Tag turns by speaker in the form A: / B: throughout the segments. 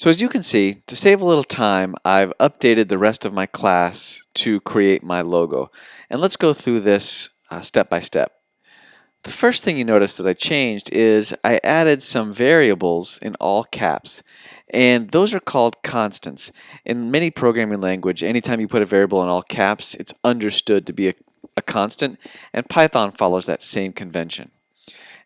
A: So as you can see, to save a little time, I've updated the rest of my class to create my logo. And let's go through this step by step. The first thing you notice that I changed is I added some variables in all caps. And those are called constants. In many programming language, anytime you put a variable in all caps, it's understood to be a constant, and Python follows that same convention.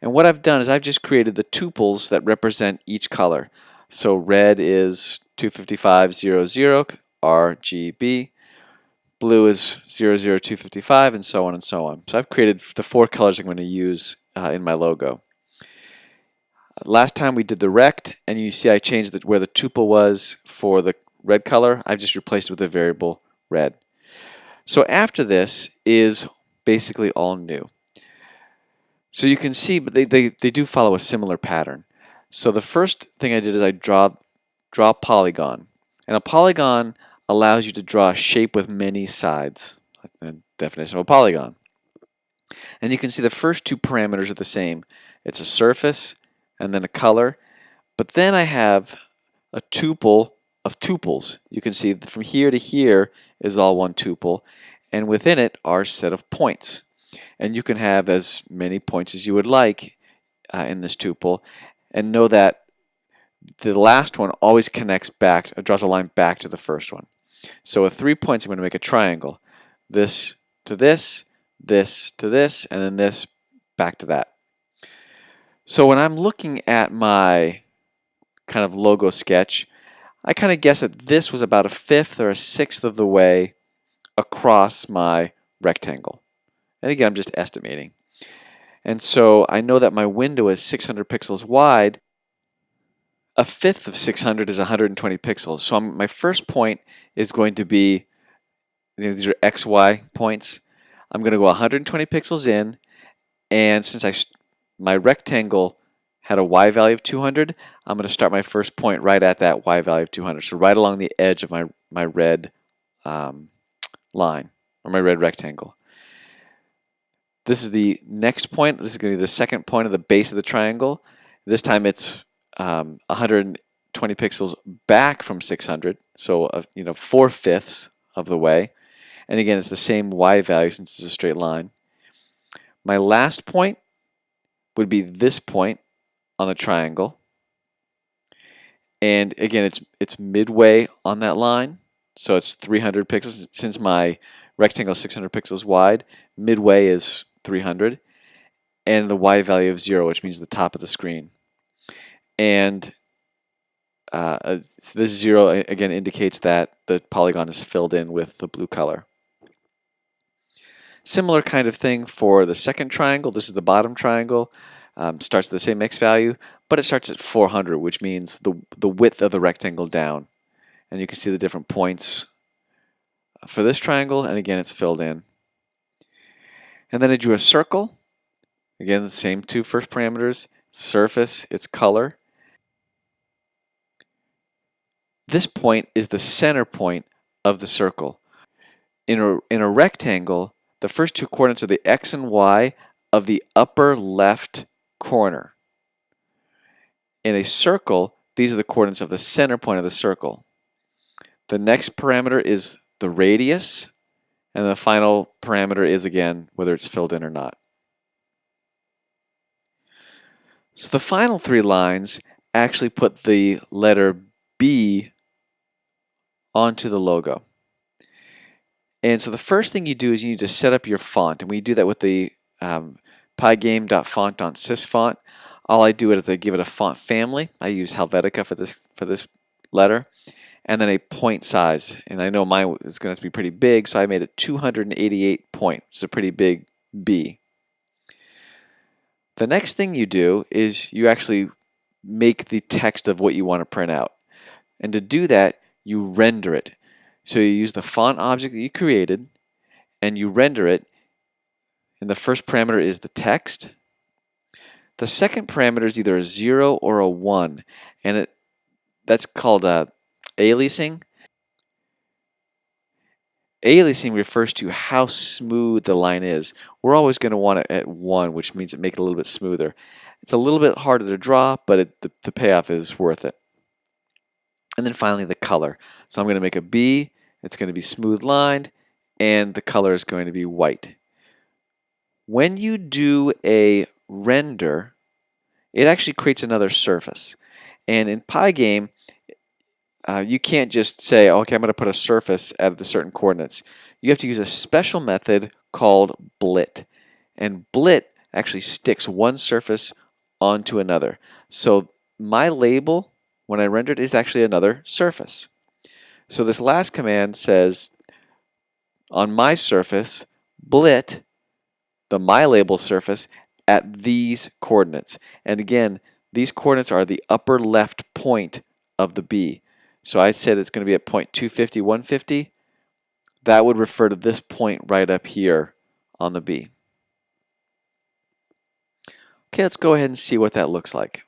A: And what I've done is I've just created the tuples that represent each color. So red is 25500 RGB, blue is 00255, and so on and so on. So I've created the 4 colors I'm going to use in my logo. Last time we did the rect, and you see I changed where the tuple was for the red color. I've just replaced it with the variable red. So after this is basically all new. So you can see, but they do follow a similar pattern. So the first thing I did is I draw a polygon. And a polygon allows you to draw a shape with many sides, like the definition of a polygon. And you can see the first 2 parameters are the same. It's a surface and then a color. But then I have a tuple of tuples. You can see from here to here is all one tuple, and within it are a set of points. And you can have as many points as you would like in this tuple, and know that the last one always connects back, draws a line back to the first one. So with 3 points, I'm going to make a triangle. This to this, this to this, and then this back to that. So when I'm looking at my kind of logo sketch, I kind of guess that this was about a 1/5 or a 1/6 of the way across my rectangle. And again, I'm just estimating. And so I know that my window is 600 pixels wide. A 1/5 of 600 is 120 pixels. So my first point is going to be, these are XY points. I'm going to go 120 pixels in, and since my rectangle had a Y value of 200, I'm going to start my first point right at that Y value of 200. So right along the edge of my red line, or my red rectangle. This is the next point. This is going to be the second point of the base of the triangle. This time it's 120 pixels back from 600, so 4/5 of the way. And again, it's the same Y value since it's a straight line. My last point would be this point on the triangle. And again, it's midway on that line, so it's 300 pixels. Since my rectangle is 600 pixels wide, midway is 300, and the Y value of 0, which means the top of the screen. And this 0 again indicates that the polygon is filled in with the blue color. Similar kind of thing for the second triangle. This is the bottom triangle. Starts at the same X value, but it starts at 400, which means the width of the rectangle down. And you can see the different points for this triangle, and again, it's filled in. And then I drew a circle. Again, the same 2 first parameters, surface, its color. This point is the center point of the circle. In a rectangle, the first 2 coordinates are the X and Y of the upper left corner. In a circle, these are the coordinates of the center point of the circle. The next parameter is the radius, and the final parameter is, again, whether it's filled in or not. So the final 3 lines actually put the letter B onto the logo. And so the first thing you do is you need to set up your font, and we do that with the pygame.font.sys All I do is I give it a font family. I use Helvetica for this letter, and then a point size. And I know mine is going to be pretty big, so I made it 288 point. It's a pretty big B. The next thing you do is you actually make the text of what you want to print out. And to do that, you render it. So you use the font object that you created, and you render it. And the first parameter is the text. The second parameter is either a 0 or a 1, and that's called aliasing. Aliasing refers to how smooth the line is. We're always going to want it at 1, which means it makes it a little bit smoother. It's a little bit harder to draw, but the payoff is worth it. And then finally the color. So I'm going to make a B, it's going to be smooth lined, and the color is going to be white. When you do a render, it actually creates another surface. And in Pygame, you can't just say, okay, I'm going to put a surface at the certain coordinates. You have to use a special method called blit. And blit actually sticks one surface onto another. So my label, when I rendered, is actually another surface. So this last command says, on my surface, blit the my label surface at these coordinates. And again, these coordinates are the upper left point of the B. So I said it's going to be at point 250, 150. That would refer to this point right up here on the B. Okay, let's go ahead and see what that looks like.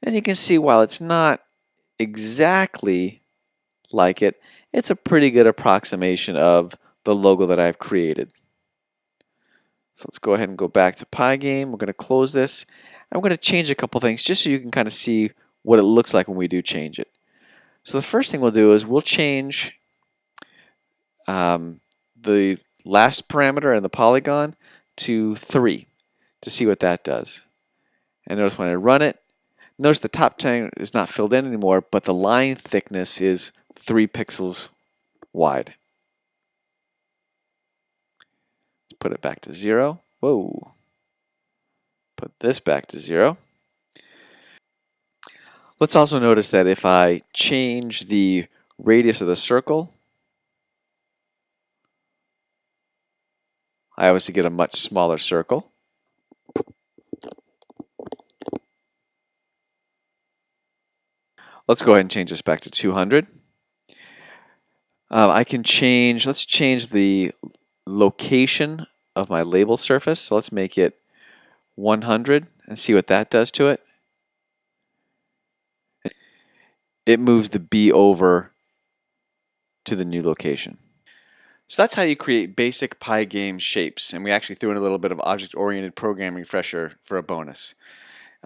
A: And you can see while it's not exactly like it, it's a pretty good approximation of the logo that I've created. So let's go ahead and go back to Pygame. We're going to close this. I'm going to change a couple things just so you can kind of see what it looks like when we do change it. So the first thing we'll do is we'll change the last parameter in the polygon to 3 to see what that does. And notice when I run it, notice the top 10 is not filled in anymore, but the line thickness is 3 pixels wide. Let's put it back to 0. Whoa. Put this back to 0. Let's also notice that if I change the radius of the circle, I obviously get a much smaller circle. Let's go ahead and change this back to 200. Let's change the location of my label surface. So let's make it 100 and see what that does to it. It moves the B over to the new location. So that's how you create basic Pygame shapes, and we actually threw in a little bit of object-oriented programming refresher for a bonus.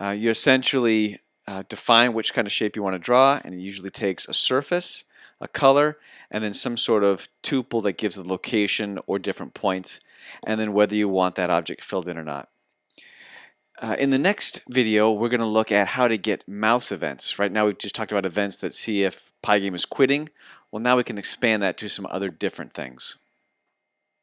A: You essentially define which kind of shape you want to draw, and it usually takes a surface, a color, and then some sort of tuple that gives the location or different points, and then whether you want that object filled in or not. In the next video, we're going to look at how to get mouse events. Right now we've just talked about events that see if Pygame is quitting. Well, now we can expand that to some other different things.